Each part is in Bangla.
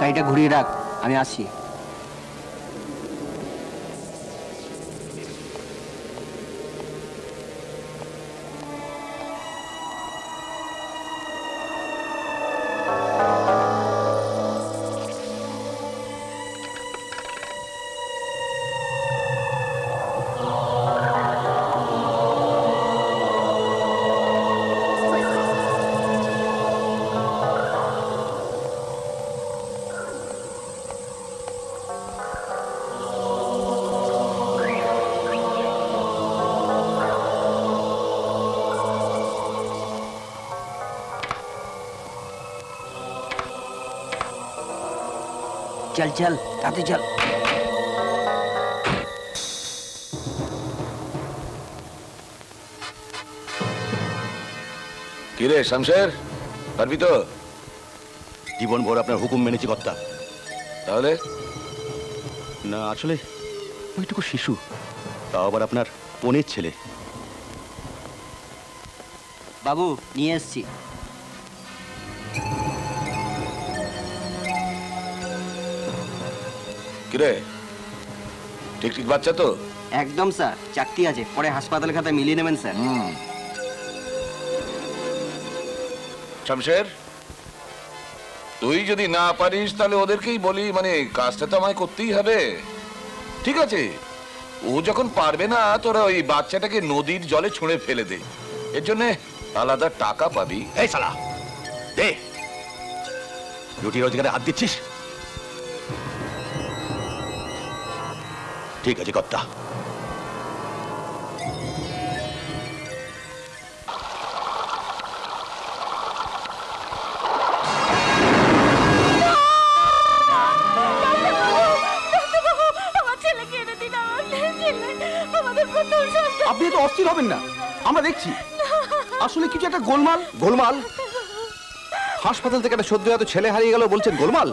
গাড়িটা ঘুরিয়ে রাখ, আমি আসছি। चल चल ताते चल। কিরে শামশের, পারবি তো? জীবন ভর আপনার হুকুম মেনেছি কর্তা। তাহলে না, আসলে ওইটুকু শিশু, তাও আবার আপনার বোনের ছেলে। বাবু নিয়ে এসছি। কিরে, ঠিক ঠিক বাচ্চা তো? একদম স্যার, চাকতি আছে, পরে হাসপাতালের খাতায় মিলিয়ে নেবেন স্যার। শামশের, তুই যদি না পারিস তাহলে ওদেরকেই বলি, মানে কাজটা তো আমায় করতেই হবে। ঠিক আছে, ও যখন পারবে না তোরা ওই বাচ্চাটাকে নদীর জলে ছুঁড়ে ফেলে দে, এর জন্য আলাদা টাকা পাবি। এই শালা দে, রুটি রোজগারে হাত দিচ্ছিস? ঠিক আছে কর্তা। আপনি তো অস্থির হবেন না, আমরা দেখছি আসলে কিছু একটা গোলমাল। গোলমাল? হাসপাতাল থেকে একটা সদ্য এত ছেলে হারিয়ে গেল, বলছেন গোলমাল?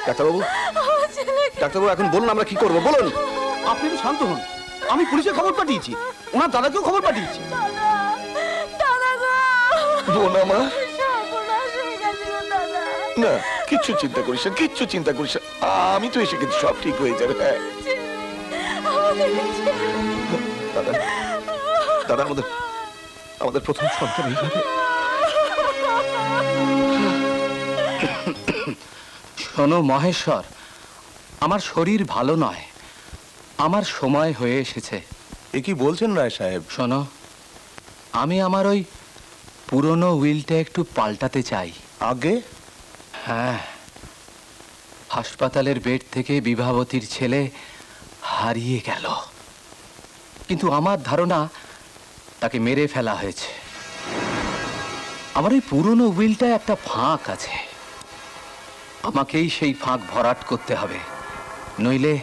ডাক্তারবাবু, ডাক্তারবাবু এখন বলুন আমরা কি করবো, বলুন। আপনি তো শান্ত হন, আমি পুলিশে খবর পাঠিয়েছি, ওনার দাদাকেও খবর পাঠিয়েছি। না, কিচ্ছু চিন্তা করিস না, কিচ্ছু চিন্তা করিস না, আমি তো এসে গেছি, সব ঠিক হয়ে যাবে। হ্যাঁ দাদা, দাদা আমাদের প্রথম সন্তান এইভাবে। শোনো মহেশ্বর, আমার শরীর ভালো নয়, আমার সময় হয়ে এসেছে। এ কি বলছেন রায় সাহেব? শোনো, আমি আমার ওই পুরনো উইলটা একটু পাল্টাতে চাই। আগে? হ্যাঁ, হাসপাতালের বেড থেকে বিভাবতীর ছেলে হারিয়ে গেল, কিন্তু আমার ধারণা তাকে মেরে ফেলা হয়েছে। আমার ওই পুরনো উইলটায় একটা ফাঁক আছে, আমাকেই সেই ফাঁক ভরাট করতে হবে, নইলে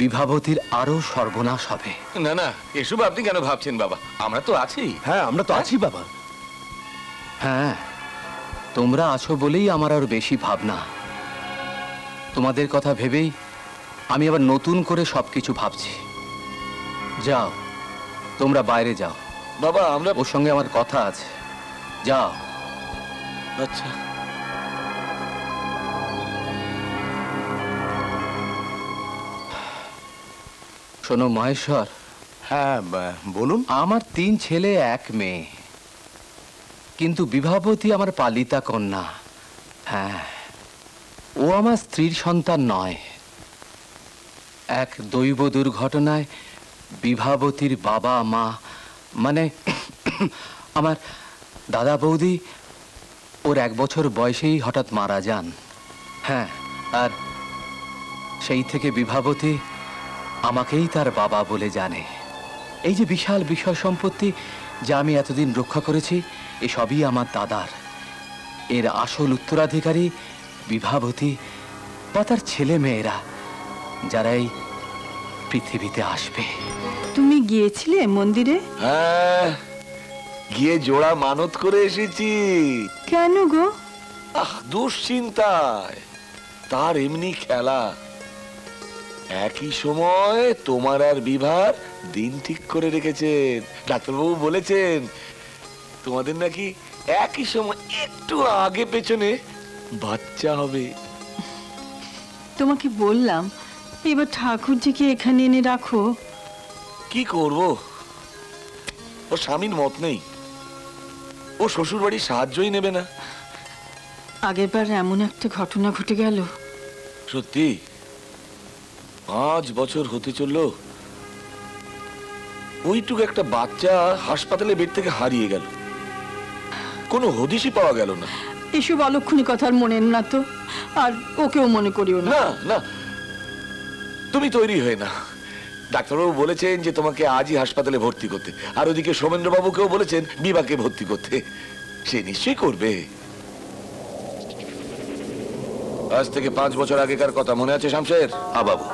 বিভাবতীর আরো সর্বনাশ হবে। না না, এসব আপনি কেন ভাবছেন বাবা, আমরা তো আছি। হ্যাঁ আমরা তো আছি বাবা। হ্যাঁ, তোমরা আছো বলেই আমার আর বেশি ভাবনা। তোমাদের কথা ভেবেই আমি আবার নতুন করে সবকিছু ভাবছি। যাও, তোমরা বাইরে যাও। বাবা আমরা ওর সঙ্গে আমার কথা আছে, যাও। আচ্ছা। শোনো মহেশ্বর। হ্যাঁ বলুন। আমার 3 ছেলে 1 মেয়ে, কিন্তু বিভাবতী আমার পালিতা কন্যা। হ্যাঁ, ও আমার স্ত্রীর সন্তান নয়। এক দৈব দুর্ঘটনায় বিভাবতীর বাবা মা, মানে আমার দাদা বৌদি, ওর 1 বছর বয়সেই হঠাৎ মারা যান। হ্যাঁ, আর সেই থেকে বিভাবতী আমাকেই তার বাবা বলে জানে। এই যে বিশাল বিষয় সম্পত্তি যা আমি এতদিন রক্ষা করেছি, এসবই আমার দাদার। এর আসল উত্তরাধিকারী বিভাবতী বা তার ছেলে মেয়েরা, যারা এই পৃথিবীতে আসবে। তুমি গিয়েছিলে মন্দিরে? হ্যাঁ, গিয়ে জোড়া মানত করে এসেছি। কেন গো? দুশ্চিন্তায়। তার এমনি খেলা। একই সময় তোমার আর বিভার দিন ঠিক করে রেখেছেন। ডাক্তারবাবু বলেছেন তোমাদের নাকি একই সময় একটু আগে পেছনে বাচ্চা হবে। তোমাকে বললাম এবার ঠাকুরজিকে এখানে এনে রাখো। কি করব, ও স্বামীর মত নেই, ও শ্বশুর বাড়ির সাহায্যই নেবে না। আগের বার এমন একটা ঘটনা ঘটে গেল। সত্যি 5 বছর হতে চললো, ওইটুকু একটা বাচ্চা হাসপাতালে বেড থেকে হারিয়ে গেল, কোনো হদিশই পাওয়া গেল না। এসব অলক্ষণী কথার মনে না তো, আর ওকেও মনে করিও না। না না, তুমি তৈরি হয়ে না। ডাক্তারবাবু বলেছেন যে তোমাকে আজই হাসপাতালে ভর্তি করতে, আর ওদিকে সোমেন্দ্রবাবুকেও বলেছেন বিভাকে ভর্তি করতে। সে নিশ্চয়ই করবে। আজ থেকে 5 বছর আগেকার কথা মনে আছে শামশের? হ্যাঁ বাবু।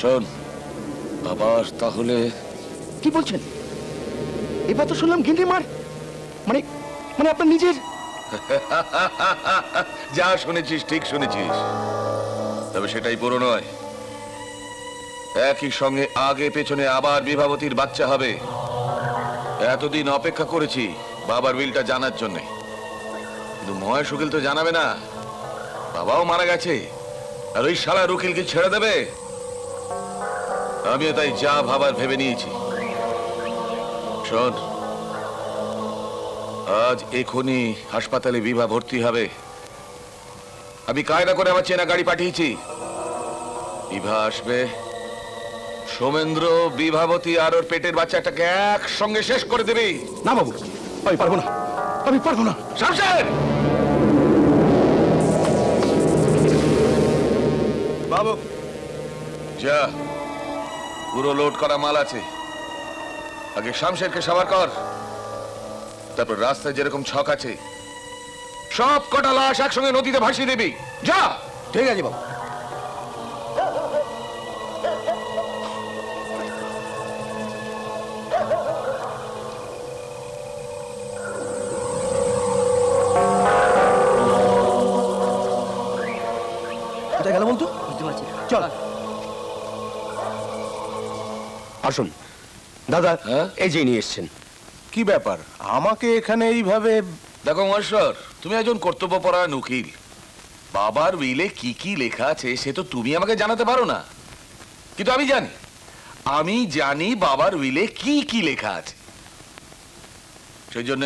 শোন, আবার তাহলে কি বলছেন? এবার তো শুনলাম গিন্ডি মার, মানে মানে আপনার নিজের। যা শুনেছিস ঠিক শুনেছিস, তবে সেটাই পুরো নয়। একই সঙ্গে আগে পেছনে আবার বিভাবতীর বাচ্চা হবে। এতদিন অপেক্ষা করেছি বাবার উইলটা জানার জন্য, কিন্তু মহেশ উকিল তো জানাবে না। বাবাও মারা গেছে, আর ওই শালা উকিলকে ছেড়ে দেবে? আমিও তাই যা ভাবার ভেবে নিয়েছি। শোন, আজ এখনই হাসপাতালে বিভা ভর্তি হবে। আমি কায়দা করে আমার চেনা গাড়ি পাঠিয়েছি। বিভা আসবে, সোমেন্দ্র, বিভাবতী আর ওর পেটের বাচ্চাটাকে একসঙ্গে শেষ করে দেবে। না বাবু, আমি পারবো না, আমি পারবো না। শামশের! বাবু, যা, পুরো লোড করা মাল আছে। আগে শামশেরকে সাবার কর, তারপর রাস্তায় যেরকম ছক আছে সব কটা লাশ একসঙ্গে নদীতে ভাসিয়ে দিবি। যা। ঠিক আছে বাবু। কোথায় গেল বলতো? বুঝতে পারছি। চল আসুন দাদা। হ্যাঁ? এই যে নিয়ে এসছেন। কি ব্যাপার আমাকে এখানে এইভাবে? দেখো মহেশ্বর, তুমি একজন কর্তব্যপরায়ণ উকিল। বাবার উইলে কি কি লেখা আছে সে তো তুমি আমাকে জানাতে পারো না, কিন্তু আমি জানি বাবার উইলে কি কি লেখা আছে। সেই জন্য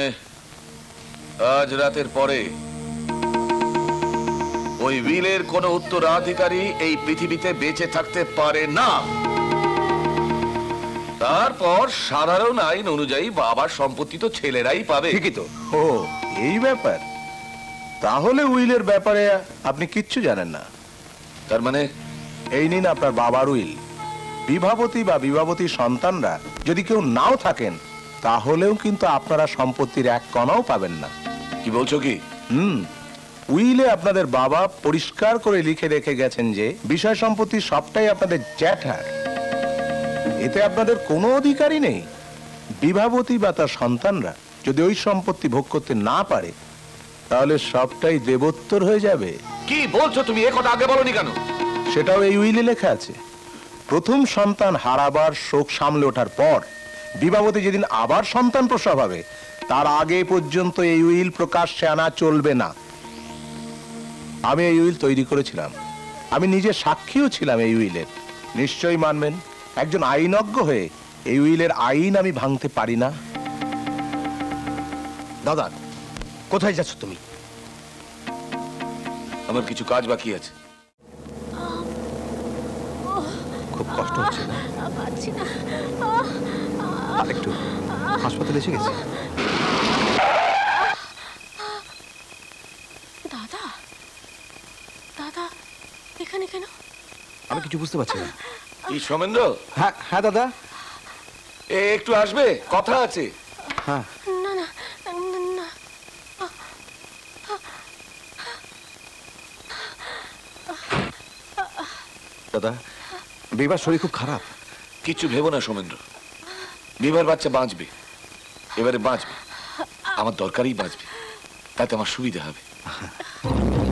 আজ রাতের পরে ওই উইলের কোনো উত্তরাধিকারী এই পৃথিবীতে বেঁচে থাকতে পারে না। তারপর সাধারণ আইন অনুযায়ী বাবার সম্পত্তি তো ছেলেরাই পাবে। ঠিকই তো। ও এই ব্যাপার, তাহলে উইলের ব্যাপারে আপনি কিচ্ছু জানেন না। তার মানে এই নিন আপনার বাবার উইল। বিভাবতী বা বিভাবতীর সন্তানরা যদি কেউ নাও থাকেন, তাহলেও কিন্তু আপনারা সম্পত্তির এক কণাও পাবেন না। কি বলছো কি? উইলে আপনাদের বাবা পরিষ্কার করে লিখে রেখে গেছেন যে বিষয় সম্পত্তি সবটাই আপনাদের জ্যাঠার, এতে আপনাদের কোনো অধিকারই নেই। বিভাবতী বা তার সন্তানরা যদি ওই সম্পত্তি ভোগ করতে না পারে, তাহলে সবটাই দেবোত্তর হয়ে যাবে। কি বলছো তুমি? এ কথা আগে বলনি কেন? সেটাও এই উইলে লেখা আছে। প্রথম সন্তান হারাবার শোক সামলে ওঠার পর বিভাবতী যেদিন আবার সন্তান প্রসব হবে, তার আগে পর্যন্ত এই উইল প্রকাশ্যে আনা চলবে না। আমি এই উইল তৈরি করেছিলাম, আমি নিজে সাক্ষীও ছিলাম এই উইলের। নিশ্চয়ই মানবেন, একজন আইনজ্ঞ হয়ে এই উইলের আইন আমি ভাঙতে পারি না। দাদা, কোথায় যাচ্ছ তুমি? আমার কিছু কাজ বাকি আছে। খুব কষ্ট হচ্ছে না? পারছি না। আরেকটু, হাসপাতালে এসে গেছি। দাদা, দাদা এখানে কেন? আমি কিছু বুঝতে পারছি না। কি সোমেন্দ্র? হ্যাঁ হ্যাঁ দাদা। একটু আসবে, কথা আছে। হ্যাঁ না না না, দাদা, বিভার শরীর খুব খারাপ। কিছু ভেবো না সোমেন্দ্র, বিভার বাচ্চা বাঁচবে, এবারে বাঁচবে, আমার দরকারই বাঁচবে, তাতে আমার সুবিধা হবে।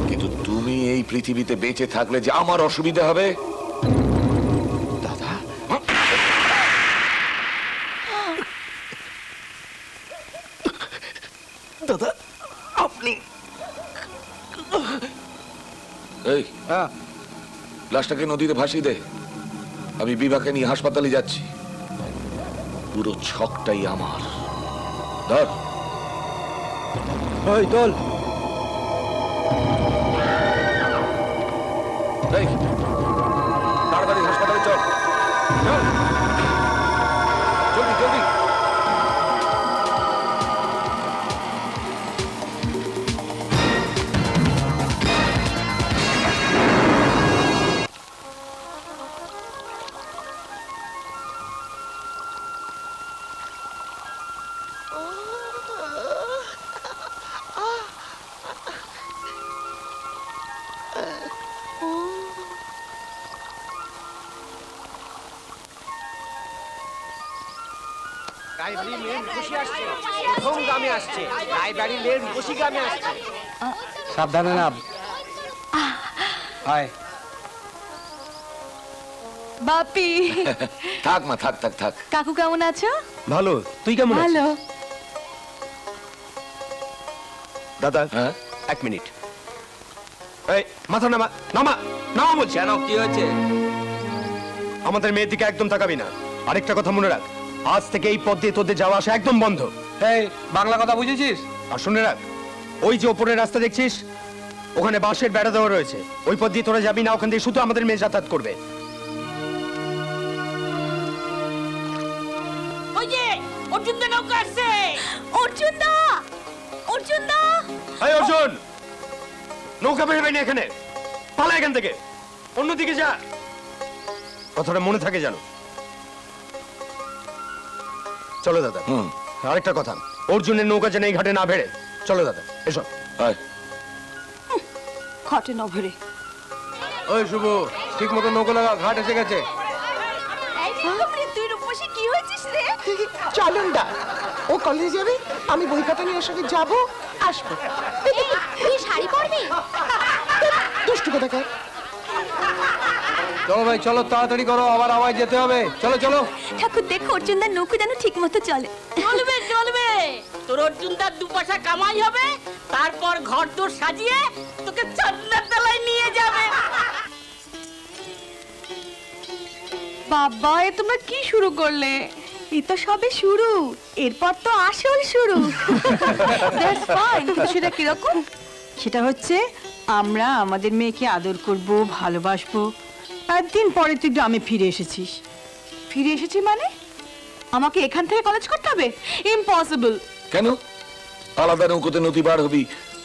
কিন্তু তুমি এই পৃথিবীতে বেঁচে থাকলে যে আমার অসুবিধা হবে। দাদা, হ্যাঁ লাশটাকে নদীতে ভাসিয়ে দে। আমি বিভাকে নিয়ে হাসপাতালে যাচ্ছি। পুরো ছকটাই আমার। ধর। ওই তোল। এই, তাড়াতাড়ি হাসপাতালে চল। চল। জলদি জলদি। সাবধানে নাম। আয়। বাপি, থাক মা, থাক থাক থাক। কাকু কেমন আছো? ভালো, তুই কেমন আছিস? ভালো। দাদা হ্যাঁ? 1 মিনিট। এই মাথা নামা, নামা নামা বলছি। কেন, কি হয়েছে? আমাদের মেয়ের দিকে একদম তাকাবি না। আরেকটা কথা মনে রাখ, আজ থেকে এই পথ দিয়ে তোদের যাওয়া আসা একদম বন্ধ। এই বাংলা কথা বুঝেছিস? আর শুনে রাখ, ওই যে ওপরের রাস্তা দেখছিস, ওখানে বাঁশের বেড়া দেওয়া রয়েছে। ওই পথ দিয়ে তোরা যাবি না, ওখান দিয়ে শুধু আমাদের মেয়ে যাতায়াত করবে। ওই যে অর্জুন দা নৌকা আসছে। অর্জুন দা, অর্জুন দা। এই অর্জুন, নৌকা বেরোবে না এখানে, পালা এখান থেকে, অন্যদিকে যা। কথাটা মনে থাকে জানো। চলো দাদা। হুম। আরেকটা কথা, অর্জুনের নৌকা যেন এই ঘাটে না ভেড়ে। চলো দাদা, এসো। আয়। ঘটে না ভরে। ওই শুভ, ঠিক মতো নৌকা লাগা, ঘাট এসে গেছে। তুই রূপসী কি হয়েছিস রে? চলুন দা, ও কলেজে যাবে, আমি বই খাতা নিয়ে ওর সঙ্গে যাবো, আসবো। তুই শাড়ি পরবি? দুষ্টু কোথাকার। চলো ভাই চলো, তাড়াতাড়ি করো, আবার আওয়াজ যেতে হবে। চলো চলো। ঠাকুর দেখো অর্জুন দার নৌকো যেন ঠিক মতো চলে। চলবে চলবে, তোর অর্জুন দার 2 পয়সা কামাই হবে, তারপর ঘর দোর সাজিয়ে তোকে চাঁদনার তলায় নিয়ে যাবে। বাবা, এ তোমরা কি শুরু করলে? এ তো সবে শুরু, এরপর তো আসল শুরু। That's fine, কিন্তু সেটা কিরকম? সেটা হচ্ছে আমরা আমাদের মেয়েকে আদর করব, ভালোবাসবো। একদিন পরে তুই গ্রামে ফিরে এসেছিস। ফিরে এসেছি মানে? আমাকে এখান থেকে কলেজ করতে হবে? ইম্পসিবল। কেন? আলাদা নৌকোতে নদী পার হবি,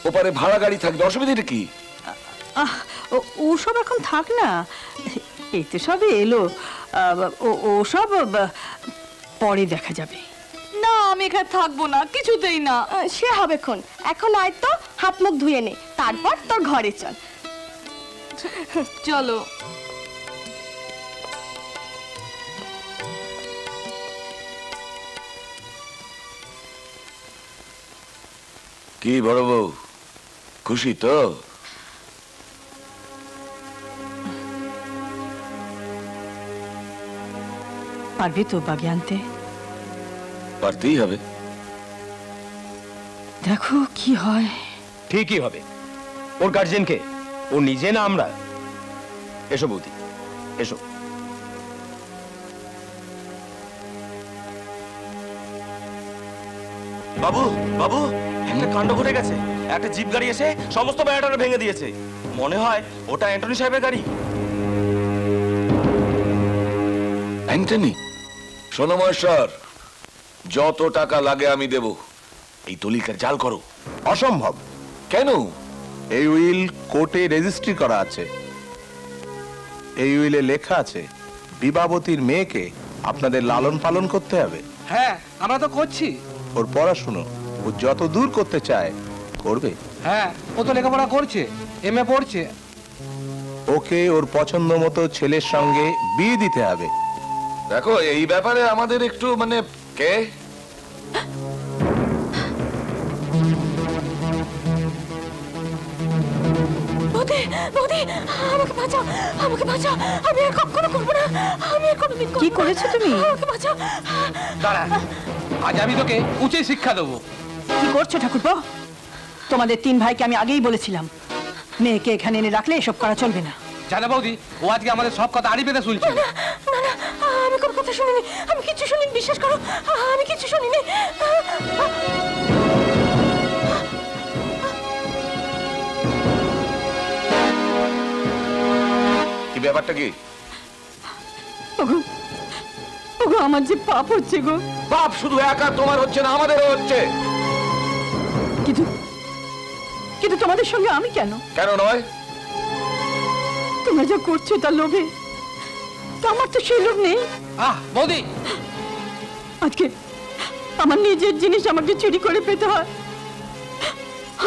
ওপারে ভাড়া গাড়ি থাকবে, অসুবিধাটা কি? ওসব এখন থাক না, এই তো সবে এলো। ওসব পরে দেখা যাবে। না, আমি এখানে থাকবো না, কিছুতেই না। সে হবে খন, এখন আয় তো, হাত মুখ ধুয়ে নে, তারপর তোর ঘরে চল। চলো। কি বড় বউ, খুশি তো? পারবে তো বাগে আনতে? পারতেই হবে। দেখো কি হয়। ঠিকই হবে। ওর গার্জেনকে, ও নিজে না আমরা। এসো বৌদি, এসো। বাবু বাবু, একটা কাণ্ড ঘটে গেছে। একটা জিপ গাড়ি এসে সমস্ত ব্যাটারি ভেঙে দিয়েছে। মনে হয় ওটা অ্যান্টনি সাহেবের গাড়ি। অ্যান্টনি? শোনো মহেশ্বর, যত টাকা লাগে আমি দেব, এই দলিলটার জাল করো। অসম্ভব। কেন? এই উইল কোর্টে রেজিস্ট্রি করা আছে। এই উইলে লেখা আছে বিবাবতীর মেয়েকে আপনাদের লালন পালন করতে হবে। হ্যাঁ, আমরা তো করছি। ওর পড়াশুনো ও যত দূর করতে চায় করবে। হ্যাঁ, ও তো লেখাপড়া করছে, এমএ পড়ছে। ওকে ওর পছন্দ মতো ছেলের সঙ্গে বিয়ে দিতে হবে। দেখো, এই ব্যাপারে আমাদের একটু মানে কে বৌদি, বৌদি, আমাকে বাঁচাও, আমাকে বাঁচাও, আমি আর কখনো করবো না, আমি আর কোনোদিন করবো কি না। করেছো তুমি? আমাকে বাঁচাও। দাঁড়া, আজ আমি তোকে উচিত শিক্ষা দেবো। কি করছো ঠাকুরপো? তোমাদের 3 ভাইকে আমি আগেই বলেছিলাম মেয়েকে এখানে এনে রাখলে এসব করা চলবে না। জানা বৌদি, ও আজকে আমাদের সব কথা আড়ি পেতে শুনছে। না না, আমি কোনো কথা শুনিনি, আমি কিছু শুনিনি, বিশ্বাস করো, আমি কিছু শুনিনি। কি ব্যাপারটা কি? ওগো ওগো, আমার যে পাপ হচ্ছে গো। বাপ শুধু একা তোমার হচ্ছে না, আমাদেরও হচ্ছে। কিন্তু কিন্তু তোমাদের সঙ্গে আমি কেন? কেন নয়? তোমরা যা করছো তার লোভে। তা আমার তো সেই লোভ নেই। বৌদি, আজকে আমার নিজের জিনিস আমাকে চুরি করে পেতে হয়।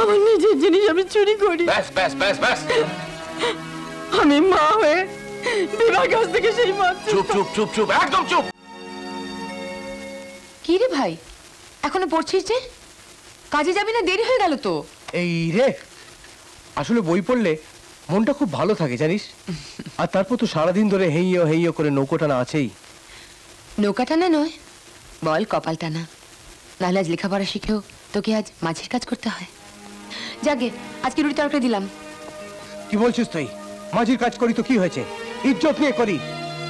আমার নিজের জিনিস আমি চুরি করি। ব্যাস ব্যাস ব্যাস ব্যাস, আমি মা হয়ে বিবার কাছ থেকে সেই মাছ। চুপ চুপ চুপ চুপ, একদম চুপ। কি রে ভাই, এখনো পড়ছিস যে? কাজে যাবি না? দেরি হয়ে গেল তো। এই রে, আসলে বই পড়লে মনটা খুব ভালো থাকে জানিস। আর তারপর তো সারাদিন ধরে হেইয়ো হেইয়ো করে নৌকো টানা আছেই। নৌকা টানা নয়, বল কপাল টানা। নাহলে আজ লেখাপড়া শিখেও তোকে আজ মাঝের কাজ করতে হয়। যাকে আজকে রুটি তরকারি দিলাম। কি বলছিস তুই? মাঝির কাজ করি তো কি হয়েছে? ইজ্জত নিয়ে করি।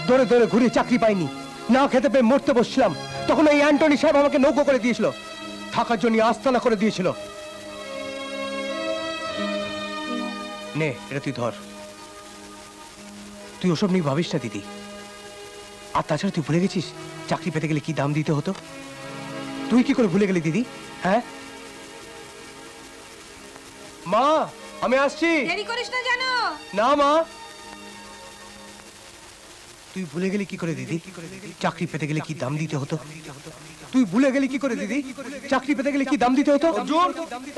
দৌড়ে দৌড়ে ঘুরে চাকরি পাইনি, না খেতে পেয়ে মরতে বসছিলাম, তখন এই অ্যান্টনি সাহেব আমাকে নৌকো করে দিয়েছিল, থাকার জন্য আস্তানা করে দিয়েছিল। নে, এটা তুই ধর। তুই ওসব নিয়ে ভাবিস না দিদি। আর তাছাড়া তুই ভুলে গেছিস চাকরি পেতে গেলে কি দাম দিতে হতো? তুই কি করে ভুলে গেলি দিদি? হ্যাঁ মা, আমি আসছি। দেরি করিস না জানো? না মা। তুই ভুলে গেলি কি করে দিদি? চাকরি পেতে গেলে কি দাম দিতে হতো? তুই ভুলে গেলি কি করে দিদি? চাকরি পেতে গেলে কি দাম দিতে হতো? অর্জুন,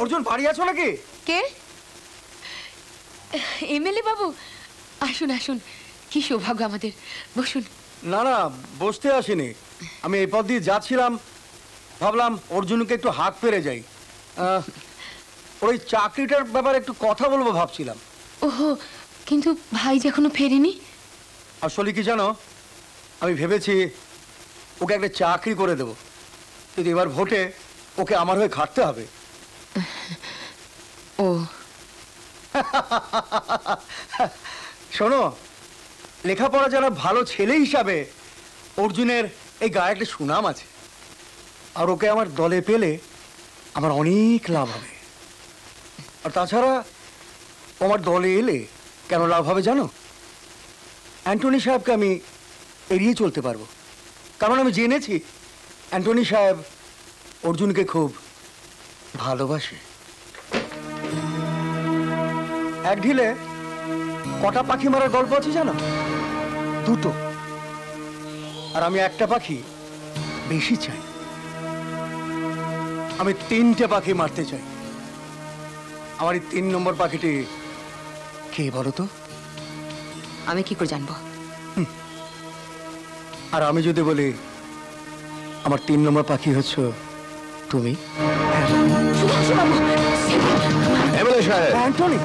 অর্জুন বাড়ি আছো নাকি? কে? এমএলএ বাবু, আসুন আসুন, কি সৌভাগ্য আমাদের, বসুন। না না, বসতে আসিনি, আমি এই পথ দিয়ে যাচ্ছিলাম, ভাবলাম অর্জুনকে একটু হাত পেরে যাই। ওই চাকরিটার ব্যাপারে একটু কথা বলবো ভাবছিলাম। ওহো, কিন্তু ভাই যে এখনো ফেরেনি। আসলে কি জানো, আমি ভেবেছি ওকে একটা চাকরি করে দেব, কিন্তু এবার ভোটে ওকে আমার হয়ে খাটতে হবে। ও শোনো, লেখাপড়া যারা ভালো ছেলে হিসাবে অর্জুনের এই গায়ে একটা সুনাম আছে, আর ওকে আমার দলে পেলে আমার অনেক লাভ হবে। আর তাছাড়া ও আমার দলে এলে কেন লাভ হবে জানো? অ্যান্টনি সাহেবকে আমি এড়িয়ে চলতে পারবো, কারণ আমি জেনেছি অ্যান্টনি সাহেব অর্জুনকে খুব ভালোবাসে। এক ঢিলে কটা পাখি মারার গল্প আছে জানো? দুটো। আর আমি একটা পাখি বেশি চাই, আমি 3টে পাখি মারতে চাই। আমার এই 3 নম্বর পাখিটি কে বলো তো? আমি কি করে জানবো? আর আমি যদি বলি আমার 3 নম্বর পাখি হচ্ছ তুমি? এমএলএ সাহেব, অ্যান্টনি,